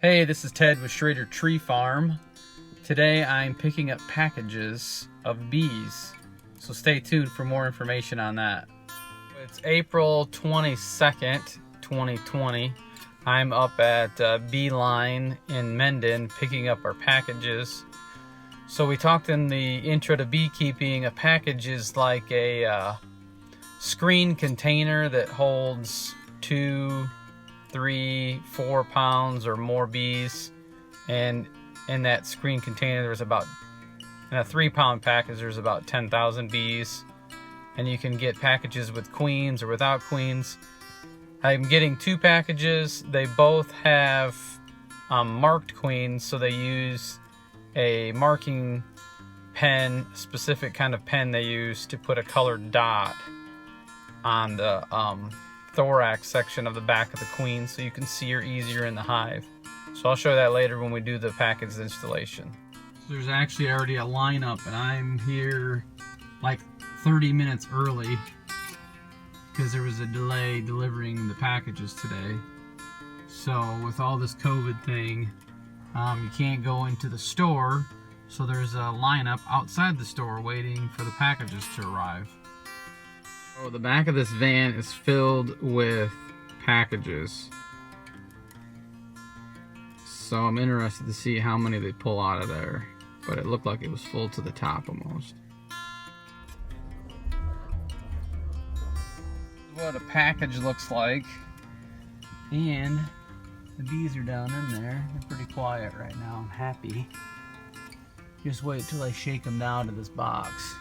Hey, this is Ted with Schrader Tree Farm. Today I'm picking up packages of bees, so stay tuned for more information on that. It's April 22nd, 2020. I'm up at Beeline in Mendon picking up our packages. So we talked in the intro to beekeeping, a package is like a screen container that holds 2, 3, 4 pounds or more bees, and in that screen container there's about, in a 3-pound package there's about 10,000 bees, and you can get packages with queens or without queens. I'm getting 2 packages. They both have marked queens, so they use a marking pen, specific kind of pen they use to put a colored dot on the thorax section of the back of the queen so you can see her easier in the hive. So I'll show that later when we do the package installation. There's actually already a lineup, and I'm here like 30 minutes early because there was a delay delivering the packages today. So with all this COVID thing, you can't go into the store, so there's a lineup outside the store waiting for the packages to arrive. Oh, the back of this van is filled with packages. So I'm interested to see how many they pull out of there. But it looked like it was full to the top almost. This is what a package looks like. And the bees are down in there. They're pretty quiet right now. I'm happy. Just wait till I shake them down to this box.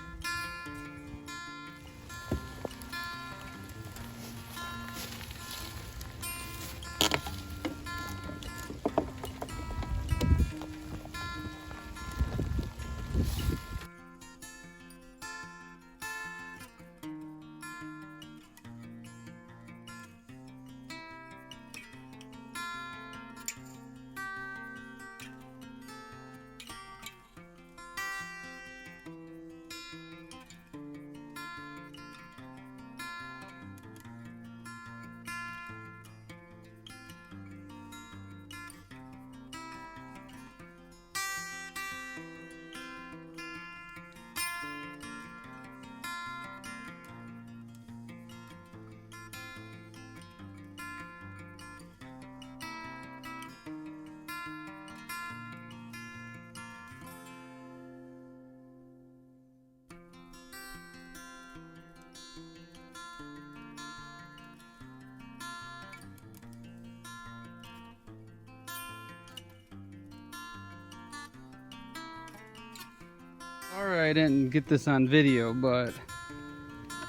Alright, I didn't get this on video, but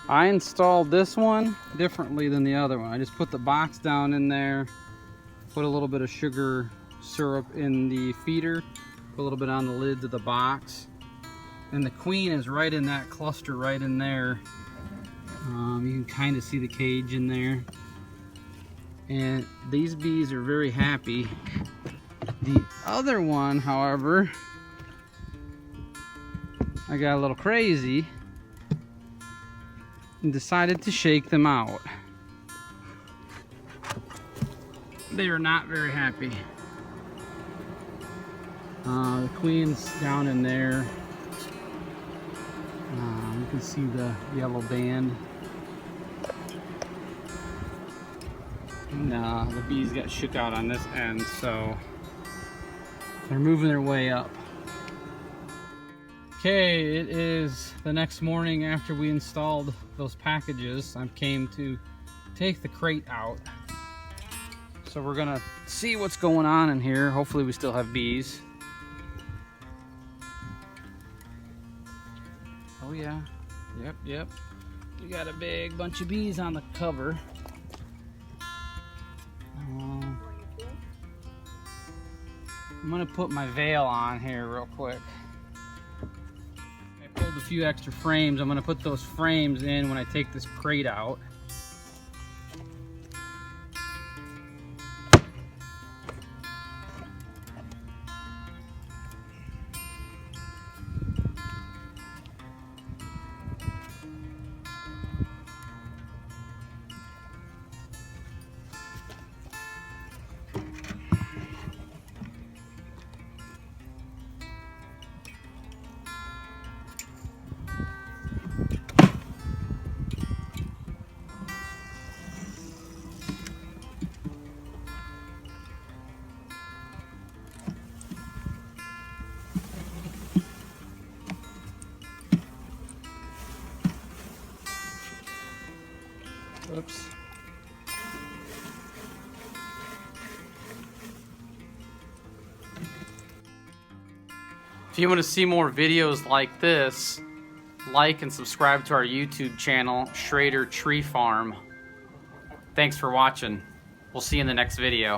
I installed this one differently than the other one. I just put the box down in there, put a little bit of sugar syrup in the feeder, put a little bit on the lids of the box, and the queen is right in that cluster right in there. You can kind of see the cage in there, and these bees are very happy. The other one, however, I got a little crazy and decided to shake them out. They are not very happy. The queen's down in there. You can see the yellow band. And the bees got shook out on this end, so they're moving their way up. Okay, it is the next morning after we installed those packages. I came to take the crate out. So we're gonna see what's going on in here. Hopefully we still have bees. Oh yeah, yep. We got a big bunch of bees on the cover. I'm gonna put my veil on here real quick. Pulled a few extra frames. I'm going to put those frames in when I take this crate out. Oops. If you want to see more videos like this, like and subscribe to our YouTube channel, Schrader Tree Farm. Thanks for watching. We'll see you in the next video.